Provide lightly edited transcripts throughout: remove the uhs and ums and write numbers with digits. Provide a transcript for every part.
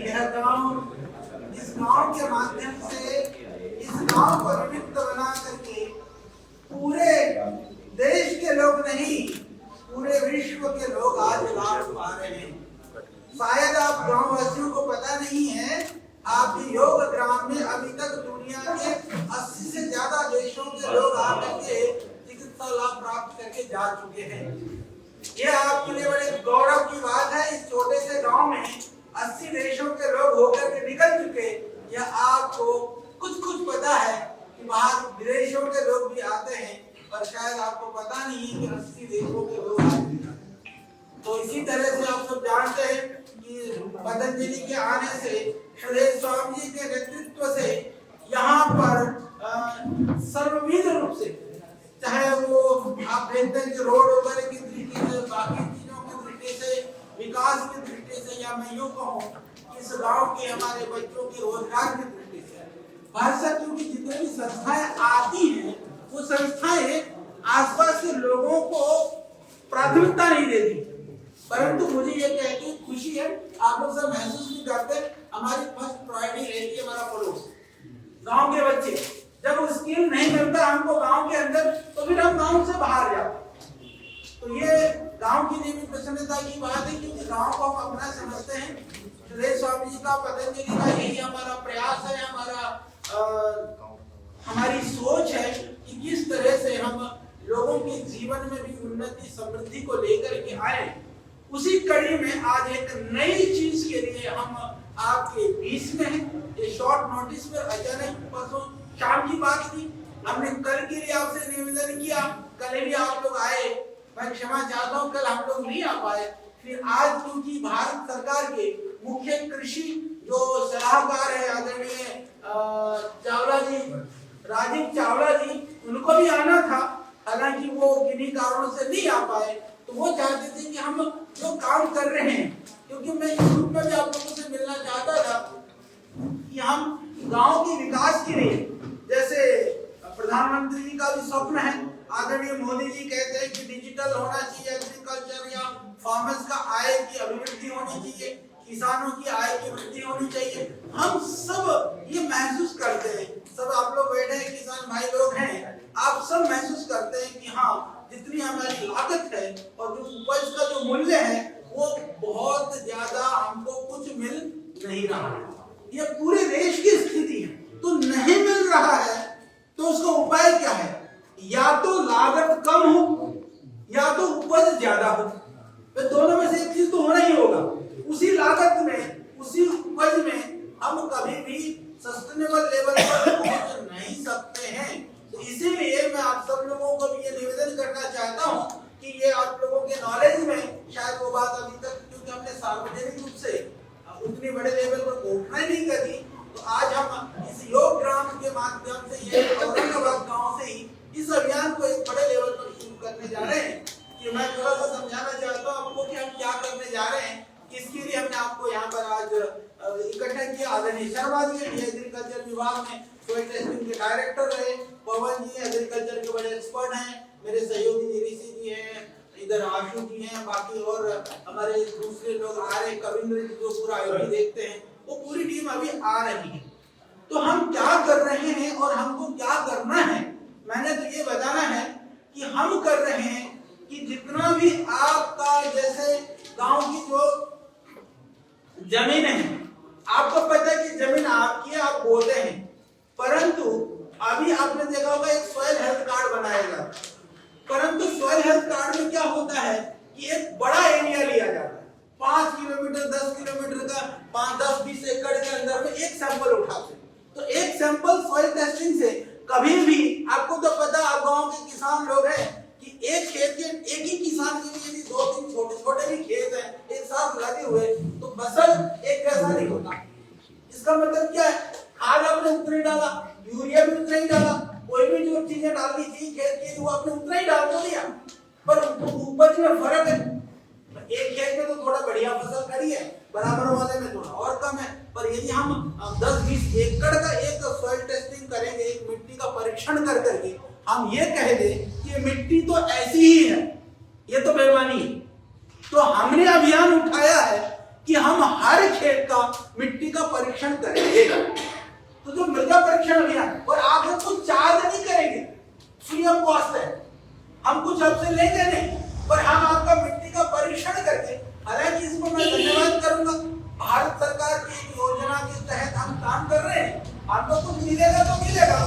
यह गांव, इस गांव के माध्यम से इस गांव को निमित्त बना करके पूरे देश के लोग नहीं, पूरे विश्व के लोग आज लाभ पा रहे हैं। शायद आप गांव वासियों को पता नहीं है, आपके योग ग्राम में अभी तक दुनिया के 80 से ज्यादा देशों के लोग आकर के चिकित्सा लाभ प्राप्त करके जा चुके हैं। यह आपके लिए बड़े गौरव की बात है। इस छोटे से गांव में 80 देशों के लोग होकर के निकल चुके। यह आपको कुछ पता है कि बाहर विदेशों के लोग भी आते हैं, पर शायद आपको पता नहीं है कि 80 देशों के लोग आते हैं। तो इसी तरह से आप सब जानते हैं कि पतंजलि के आने से, सुरेश स्वामी जी के नेतृत्व से यहाँ पर सर्वविध रूप से, चाहे वो आप देखते हैं कि रोड वगैरह की दृष्टि से, बाकी चीजों की दृष्टि से, विकास की दृष्टि से, या मैं यूँ कहूँ इस गांव के हमारे बच्चों के रोजगार की दृष्टि से, भाषा क्योंकि जितने भी संस्थाएं आती हैं वो संस्थाएं आसपास के लोगों को प्राथमिकता नहीं देती। परंतु मुझे ये कह के खुशी है, आप लोग सब महसूस भी करते हैं, हमारी फर्स्ट प्रायोरिटी रहती है हमारा पड़ोस, गांव के बच्चे। जब वो स्किल नहीं मिलता हमको गांव के अंदर, तो फिर हम गांव से बाहर जाते। तो ये गांव की लिए भी प्रसन्नता की बात है, क्योंकि गांव को हम अपना समझते हैं। सुरेश स्वामी जी का, पतंजलि का यही हमारा प्रयास है, हमारी सोच है कि किस तरह से हम लोगों के जीवन में भी उन्नति समृद्धि को लेकर के आए। उसी कड़ी में आज एक नई चीज के लिए हम आपके बीच में हैं। ये शॉर्ट नोटिस पर अचानक परसों शाम की बात थी, हमने कल के लिए आपसे निवेदन किया, कल भी आप लोग आए, मैं क्षमा चाहता हूँ कल हम लोग नहीं आ पाए। फिर आज क्योंकि भारत सरकार के मुख्य कृषि जो सलाहकार है आदरणीय चावला जी, राजीव चावला जी, उनको भी आना था, हालांकि वो किन्हीं कारणों से नहीं आ पाए। तो वो चाहते थे कि हम जो काम कर रहे हैं, क्योंकि मैं इस रूप में भी आप लोगों से मिलना चाहता था कि हम गांव के विकास के लिए, जैसे प्रधानमंत्री जी का भी स्वप्न है, आदरणीय मोदी जी कहते हैं कि डिजिटल होना चाहिए एग्रीकल्चर, या फार्मर्स का आय की अभिवृद्धि होनी चाहिए, किसानों की आय की वृद्धि होनी चाहिए। हम सब ये महसूस करते हैं, सब आप लोग बैठे हैं, किसान भाई लोग हैं, आप सब महसूस करते हैं कि हाँ, जितनी हमारी लागत है और जो उपज का जो मूल्य है वो बहुत ज्यादा हमको कुछ मिल नहीं रहा है। ये पूरे देश की स्थिति है। तो नहीं मिल रहा है तो उसका उपाय क्या है? या तो लागत कम हो या तो उपज ज्यादा हो, तो दोनों में से एक चीज तो होना ही होगा। उसी लागत में, उसी उपज में हम कभी भी सस्टेनेबल लेवल पर पहुंच नहीं सकते हैं। तो इसीलिए मैं आप सब लोगों को भी ये निवेदन करना चाहता हूँ कि ये आप लोगों के नॉलेज में शायद वो बात अभी तक, क्योंकि हमने सार्वजनिक रूप से उतने बड़े लेवल पर घोषणा नहीं करी, तो आज हम इस योग ग्राम के माध्यम से, ये औरंगाबाद गांव से ही इस अभियान को एक बड़े लेवल पर शुरू करने जा रहे हैं। कि मैं थोड़ा सा समझाना चाहता हूँ आपको कि हम क्या करने जा रहे हैं, इसके लिए हमने आपको यहाँ पर आज इकट्ठा किया। आदरणीय शर्मा जी एग्रीकल्चर विभाग में सॉइल टेस्टिंग के डायरेक्टर रहे, पवन जी एग्रीकल्चर के बड़े एक्सपर्ट हैं, मेरे सहयोगी ऋषि जी हैं, इधर आशु जी हैं, बाकी और हमारे दूसरे लोग आ रहे, कविंद्र जी जो पूरा आयोजन देखते हैं, वो पूरी टीम अभी आ रही है। तो हम क्या कर रहे हैं और हमको क्या करना है, मैंने तो ये बताना है कि हम कर रहे हैं कि जितना भी आपका, जैसे गांव की जो जमीन है, आपको पता है कि जमीन आपकी है, आप बोलते हैं, परंतु अभी आपने देखा होगा एक सॉइल हेल्थ कार्ड बनाएगा, परंतु सॉइल हेल्थ कार्ड में क्या होता है कि एक बड़ा एरिया लिया जाता है, 5 किलोमीटर 10 किलोमीटर का, 5-10-20 एकड़ के अंदर में एक सैंपल उठाते हैं। तो एक सैंपल सॉइल टेस्टिंग से कभी भी, आपको तो पता, आप गांव के किसान लोग हैं कि एक खेत के एक ही किसान के लिए 2-3 छोटे-छोटे भी खेत हैं एक साथ लगे हुए, तो फसल एक जैसा नहीं होता। इसका मतलब क्या है? खाद आपने उतना ही डाला, यूरिया भी उतना ही डाला, कोई भी जो चीजें डालनी चाहिए खेत के लिए वो आपने उतना ही डाल दिया, पर उपज में फर्क है। एक खेत में तो थोड़ा बढ़िया फसल खड़ी है, बराबर वाले में थोड़ा और कम है। पर यदि हम 10-20 एकड़ का एक सॉइल टेस्टिंग करेंगे, एक मिट्टी का परीक्षण कर करके हम ये कह दें कि मिट्टी तो ऐसी ही है, ये तो बेईमानी है। तो हमने अभियान उठाया है कि हम हर खेत का मिट्टी का परीक्षण करेंगे। तो जो मृदा परीक्षण अभियान, और आप लोग कुछ चार्ज नहीं करेंगे, फ्री ऑफ कॉस्ट है, हम कुछ आपसे लेंगे नहीं, पर हम आपका मिट्टी का परीक्षण करके, हालांकि इसको मैं धन्यवाद करूंगा, भारत सरकार की योजना के तहत हम काम कर रहे हैं। हमको कुछ मिलेगा तो मिलेगा,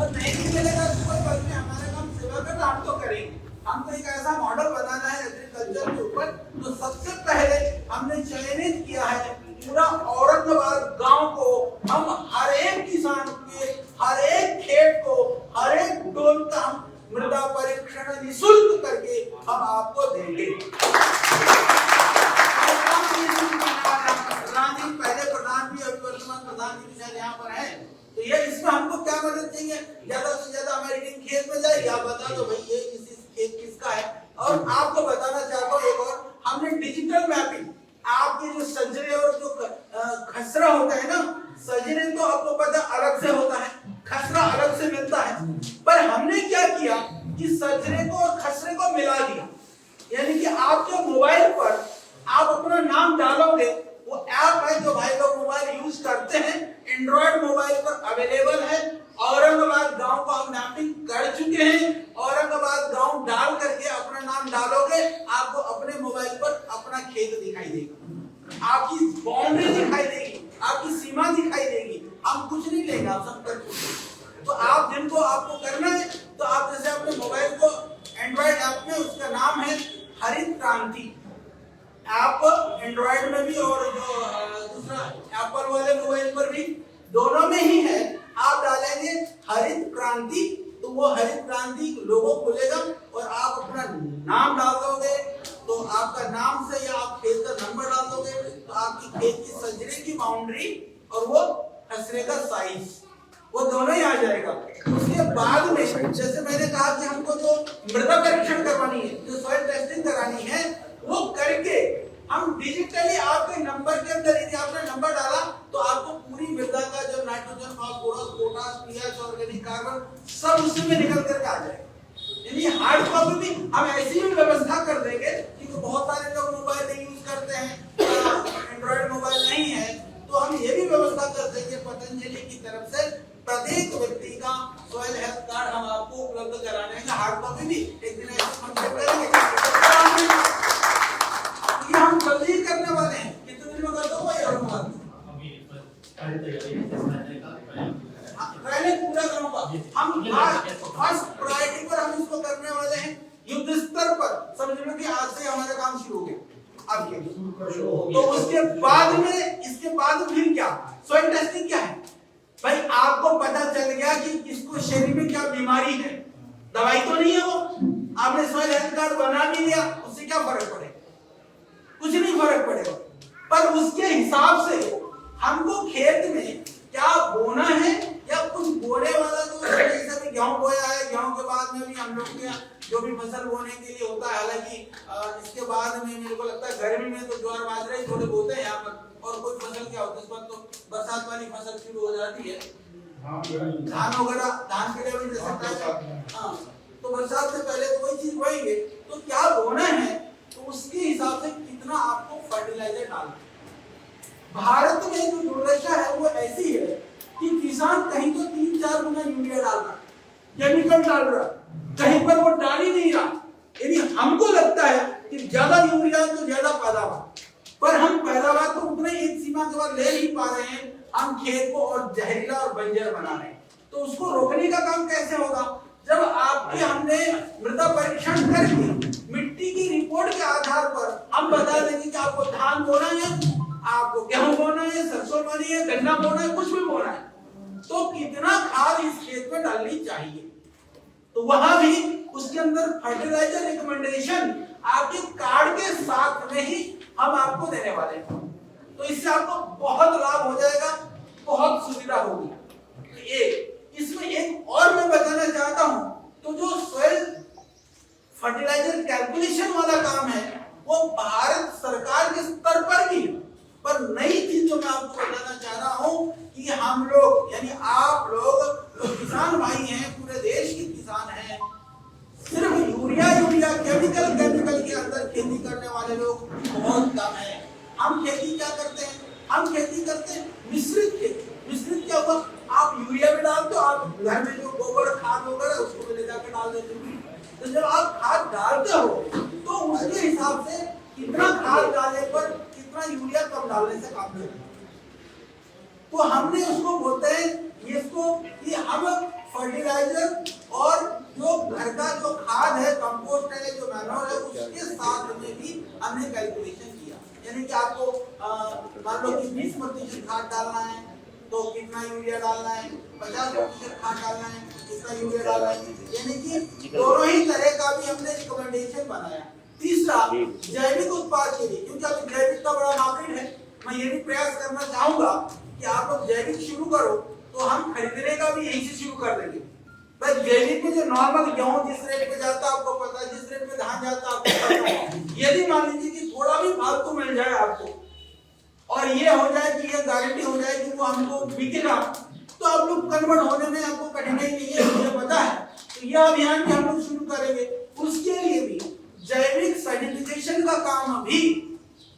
और नहीं भी मिलेगा तो कोई बात नहीं, हमारा काम सेवा करना, हम तो करेंगे। हमको एक ऐसा मॉडल बनाना है एग्रीकल्चर के ऊपर, तो सबसे पहले हमने चयनित किया है पूरा औरंगाबाद गांव को, हम हर एक किसान के हर एक खेत को, हर एक डोल का हम मृदा परीक्षण निःशुल्क करके हम आपको देंगे। प्रधान जी, पहले प्रधान जी, अभी वर्तमान प्रधान जी शायद यहाँ पर है, तो ये इसमें हमको क्या मदद चाहिए? ज्यादा से ज्यादा हमारी टीम खेत में जाएगी, आप बता दो भाई ये खेत किसका है। और आपको बताना चाहता हूँ एक और, हमने डिजिटल मैपिंग, आपके जो सजरे और जो खसरा होता है ना, सजरे तो आपको पता अलग से होता है, खसरा अलग से मिलता है, पर हमने क्या किया कि सजरे को और खसरे को मिला दिया। यानी कि आपके मोबाइल पर आप अपना नाम डालोगे, वो ऐप है जो भाई लोग मोबाइल यूज करते हैं, एंड्रॉइड मोबाइल पर अवेलेबल है। औरंगाबाद गांव को हम मैपिंग कर चुके हैं, औरंगाबाद गांव डाल करके अपना नाम डालोगे, आपको अपने मोबाइल पर अपना खेत दिखाई देगा, आपकी बाउंड्री दिखाई देगी, आपकी सीमा दिखाई देगी। हम कुछ नहीं लेंगे, आप सब कर चुके। तो आप जिनको आपको करना है, तो आप जैसे अपने मोबाइल को एंड्रॉइड ऐप में, उसका नाम है हरित क्रांति, आप एंड्रॉइड में भी और जो दूसरा एप्पल वाले मोबाइल पर भी, दोनों में ही है। आप डालेंगे हरित क्रांति, तो वो हरित क्रांति लोगो खुलेगा, और आप अपना नाम डाल दोगे, तो आपका नाम से या आप खेत का नंबर डाल दोगे, तो आपकी खेत की सजरे की बाउंड्री और वो खसरे का साइज, वो दोनों ही आ जाएगा। उसके बाद में जैसे मैंने कहा कि हमको जो मृदा परीक्षण करवानी है, जो सॉइल टेस्टिंग करानी है, वो करके हम डिजिटली आपके नंबर के अंदर, यदि आपने नंबर डाला तो आपको पूरी मृदा का जो nitrogen, phosphorus, potash, pH, organic carbon सब उसी में निकल करके आ जाएगा। यानी हार्ड कॉपी भी हम ऐसी भी व्यवस्था कर देंगे, क्योंकि बहुत सारे लोग मोबाइल नहीं यूज करते हैं, एंड्रॉइड मोबाइल नहीं है, तो हम ये भी व्यवस्था कर देंगे पतंजलि की तरफ से, प्रत्येक व्यक्ति का सॉइल हेल्थ कार्ड हम आपको उपलब्ध कराने का, हार्ड कॉपी भी एक दिन करेंगे। हम जल्दी करने वाले हैं, कितने दिन में कर दो भाई? पहले पूरा करूंगा, हम फर्स्ट प्रायोरिटी पर हम इसको करने वाले हैं, युद्ध स्तर पर। समझ लो कि आज से हमारा काम शुरू हो गया, अब ये तो उसके बाद में, इसके बाद फिर क्या? सॉइल टेस्टिंग क्या है भाई? आपको पता चल गया कि किसको शरीर में क्या बीमारी है, दवाई तो नहीं है वो, आपने सॉइल हेल्थ कार्ड बना भी लिया, उससे क्या फर्क पड़ेगा? कुछ नहीं फर्क पड़ेगा। पर उसके हिसाब से हमको खेत में क्या बोना है, या कुछ बोने वाला जो जैसे भी गेहूं बोया है, गेहूं के बाद में भी हम लोग के जो भी फसल बोने के लिए होता है, हालांकि इसके बाद में मेरे को लगता है गर्मी में तो ज्वार बाजरा ही थोड़े बोते हैं यहाँ पर, और कोई फसल क्या होता है इस बार तो बरसात वाली फसल शुरू हो जाती है, धान वगैरह, धान के लिए भी जैसे हाँ, तो बरसात से पहले तो वही चीज बोएंगे। तो क्या बोना है, तो उसके हिसाब से कितना आपको फर्टिलाइजर डालना है। भारत में जो दुर्दशा है वो ऐसी है कि किसान कहीं तो 3-4 गुना यूरिया डाल रहा, केमिकल डाल रहा, कहीं पर वो डाल ही नहीं रहा। यदि हमको लगता है कि ज्यादा यूरिया तो ज्यादा पैदावार, पर हम पैदावार तो उतने एक सीमा के बाद ले नहीं पा रहे हैं, हम खेत को और जहरीला और बंजर बना रहे हैं। तो उसको रोकने का काम कैसे होगा? जब आपके हमने मृदा परीक्षण करके मिट्टी की रिपोर्ट के आधार पर हम बता देंगे कि आपको धान बोना है, आपको गेहूं बोना है, सरसों बोनी है, गन्ना बोना है, कुछ भी बोना है, तो कितना खाद इस खेत में डालनी चाहिए। तो वहां भी उसके अंदर फर्टिलाइजर रिकमेंडेशन आपके कार्ड के साथ में ही हम आपको देने वाले हैं। तो इससे आपको बहुत लाभ हो जाएगा, बहुत सुविधा होगी। इसमें एक और मैं बताना चाहता हूं, तो जो सॉइल फर्टिलाइजर कैलकुलेशन वाला काम है वो भारत सरकार के स्तर पर भी, पर नई चीज जो मैं आपको बताना चाह रहा हूं कि हम लोग यानी आप लोग जो किसान भाई हैं, पूरे देश के किसान हैं, सिर्फ यूरिया केमिकल के अंदर खेती करने वाले लोग बहुत कम है। हम खेती खेती करते हैं मिश्रित खेती। मिश्रित क्या हुआ, आप यूरिया भी डालते हो, आप घर में जो गोबर खाद वगैरह उसको भी ले जाकर डाल देते हो। तो जब आप खाद डालते हो तो उसके हिसाब से कितना खाद डालने पर कितना यूरिया कम डालने से काम चलेगा। तो हमने उसको बोलते हैं इसको कि हम फर्टिलाइजर और जो घर का जो खाद है, कंपोस्ट है, जो मैन्योर है, उसके साथ में भी हमने कैलकुलेशन किया। यानी कि आपको मान लो कि 20% खाद डालना है तो कितना यूरिया डालना है, 50% खाद डालना है कितना यूरिया डालना है। यानी कि दोनों ही तरह का भी हमने रिकमेंडेशन बनाया। तीसरा, जैविक उत्पाद के लिए, क्योंकि अभी जैविक का बड़ा मार्केट है, मैं ये भी प्रयास करना चाहूंगा कि आप लोग जैविक शुरू करो तो हम खरीदने का भी यहीं से शुरू कर देंगे। बस जैविक में जो नॉर्मल गेहूं जिस रेट पे जाता है आपको पता है, जिस रेट पे धान जाता है आपको पता है। यदि मान लीजिए कि थोड़ा भी फालतू मिल जाए आपको और ये हो जाए कि ये गारंटी हो जाए कि वो हमको बिकेगा, तो आप लोग कन्वर्ट होने में आपको कठिनाई नहीं है, मुझे पता है। तो यह अभियान भी हम लोग शुरू करेंगे। उसके लिए भी जैविक सर्टिफिकेशन का काम अभी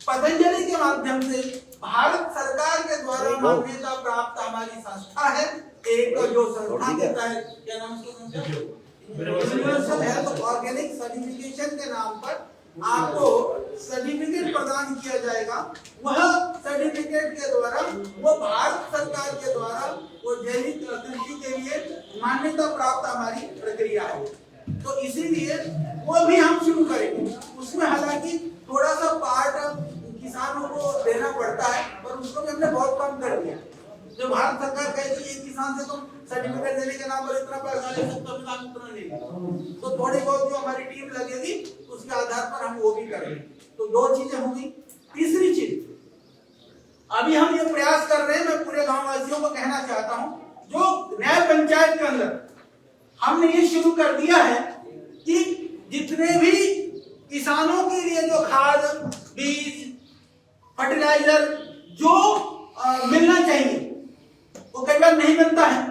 पतंजलि के माध्यम से भारत सरकार के द्वारा मान्यता प्राप्त हमारी संस्था है, एक जो संस्था देता है, क्या नाम उसका संस्था, यूनिवर्सल हेल्थ ऑर्गेनिक सर्टिफिकेशन के नाम पर आपको सर्टिफिकेट प्रदान किया जाएगा। वह सर्टिफिकेट के द्वारा वो भारत सरकार के द्वारा वो जैविक कृषि के लिए मान्यता प्राप्त हमारी प्रक्रिया है। तो इसीलिए वो भी हम शुरू करेंगे। उसमें हालांकि थोड़ा सा पार्ट किसानों को देना पड़ता है, पर उसको भी हमने बहुत कम कर दिया। जो भारत सरकार कहती है किसान से तुम सर्टिफिकेट देने के नाम पर इतना पैसा ले सकते हो, हम उतना नहीं, तो थोड़ी बहुत जो हमारी टीम लगेगी उसके आधार पर हम वो भी करेंगे। तो दो चीजें होंगी। तीसरी चीज, अभी हम ये प्रयास कर रहे हैं, मैं पूरे गांव वासियों को कहना चाहता हूं, जो न्याय पंचायत के अंदर हमने ये शुरू कर दिया है कि जितने भी किसानों के लिए जो खाद, बीज, फर्टिलाइजर जो मिलना चाहिए वो कई बार नहीं मिलता है,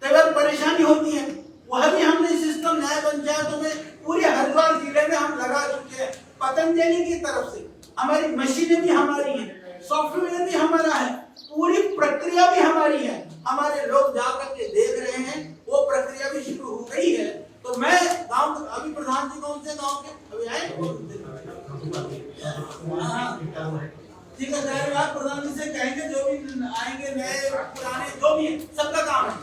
कई बार परेशानी होती है, वह भी हमने सिस्टम न्याय पंचायतों में पूरे हरिद्वार जिले में हम लगा चुके हैं। पतंजलि की तरफ से हमारी मशीनें भी हमारी है, सॉफ्टवेयर भी हमारा है, पूरी प्रक्रिया भी हमारी है। हमारे लोग जाकर के देख रहे हैं, वो प्रक्रिया भी शुरू हो गई है। तो मैं गांव, अभी प्रधान जी कौन से गांव के अभी आए, ठीक है, प्रधान जी से कहेंगे जो भी आएंगे नए पुराने जो भी है सबका काम है।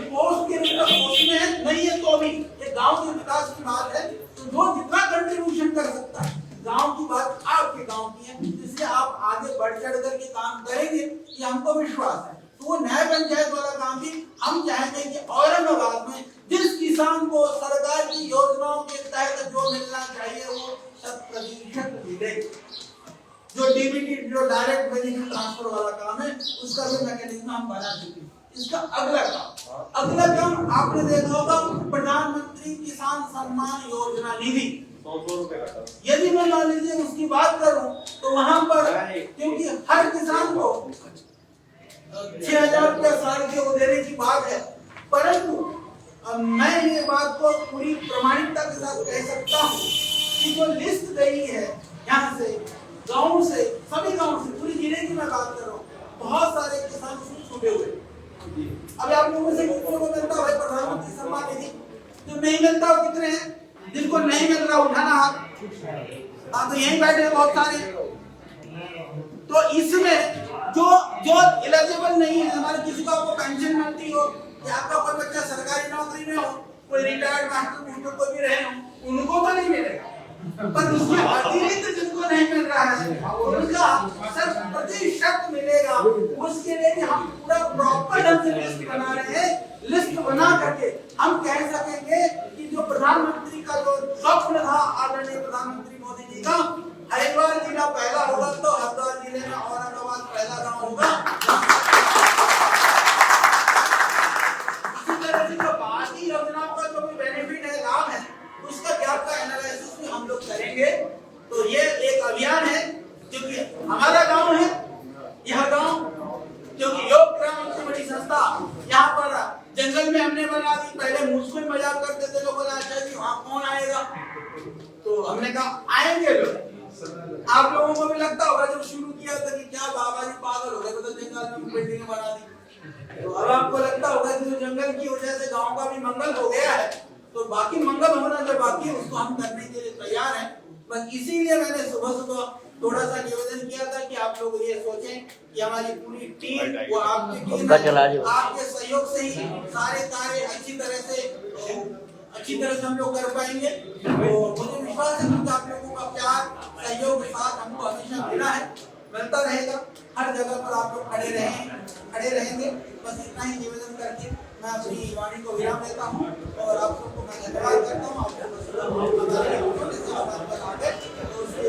पोस्ट के लिए पोस्ट में है नहीं है तो भी ये गांव के विकास की बात है। तो जो जितना कंट्रीब्यूशन कर सकता है, गांव की बात आपके गांव की है, इसलिए आप आगे बढ़ चढ़ करके काम करेंगे, ये हमको विश्वास है। तो वो न्याय पंचायत वाला काम भी हम चाहेंगे कि औरंगाबाद में जिस किसान को सरकार की योजनाओं के तहत जो मिलना चाहिए वो 100% मिले। जो डीबीटी, जो डायरेक्ट बेनिफिट ट्रांसफर वाला काम है, उसका भी मैकेनिज्म हम बना चुके हैं। इसका अगला काम आपने देखा होगा, प्रधानमंत्री किसान सम्मान योजना निधि। 100 रुपए का, यदि मैं मान लीजिए उसकी बात करूं तो वहां पर क्योंकि हर किसान को 6000 रुपया साल के वो देने की बात है, परंतु मैं ये बात को पूरी प्रमाणिकता के साथ कह सकता हूँ कि जो लिस्ट गई है यहाँ से, गांव से, सभी गांव से, पूरी जिले की मैं बात कर रहा हूँ, बहुत सारे किसान उसमें छूटे हुए। अभी आप लोगों से कितने को मिलता है प्रधानमंत्री सम्मान निधि? जो नहीं मिलता वो कितने हैं? जिनको नहीं मिल रहा उठाना हाथ। हाँ, तो यहीं बैठे हैं बहुत सारे। तो इसमें जो एलिजिबल नहीं है, हमारे किसी को आपको पेंशन मिलती हो या आपका कोई बच्चा सरकारी नौकरी में हो, कोई रिटायर्ड मास्टर कोई भी रहे हो, उनको तो नहीं मिलेगा, पर उसके अतिरिक्त जिनको नहीं मिल रहा है उनका 100% मिलेगा। उसके लिए भी हम पूरा प्रॉपर ढंग से लिस्ट बना रहे हैं। लिस्ट बना करके हम कह सकेंगे कि जो प्रधानमंत्री का जो स्वप्न था आदरणीय प्रधानमंत्री मोदी जी का, हरिद्वार जिला पहला होगा तो हरिद्वार जिले में औरंगाबाद पहला गांव होगा। इसी तरह से जो बाकी योजनाओं का जो भी बेनिफिट है, लाभ है, उसका गैप का एनालिसिस भी हम लोग करेंगे। तो ये एक अभियान है, क्योंकि हमारा गांव है, यह गांव क्योंकि योग ग्राम सबसे बड़ी संस्था यहाँ पर जंगल में हमने बना दी। पहले मुझको ही मजाक करते थे लोग, अच्छा जी वहाँ कौन आएगा, बिल्डिंग बना दी। तो अब आपको लगता होगा कि जो जंगल की वजह से गांव का भी मंगल हो गया है, तो बाकी मंगल होना जो बाकी है उसको हम करने के लिए तैयार हैं। बस इसीलिए मैंने सुबह सुबह थोड़ा सा निवेदन किया था कि आप लोग ये सोचें कि हमारी पूरी टीम, वो आपकी टीम है, आपके सहयोग से ही सारे कार्य अच्छी तरह से हम लोग कर पाएंगे। तो मुझे विश्वास है कि आप लोगों का प्यार, सहयोग, साथ हमको हमेशा मिला है, मिलता रहेगा। हर जगह पर आप लोग खड़े रहेंगे। बस इतना ही निवेदन करके मैं अपनी वाणी को विराम देता हूँ और आप सबको मैं धन्यवाद करता हूँ। आप लोगों से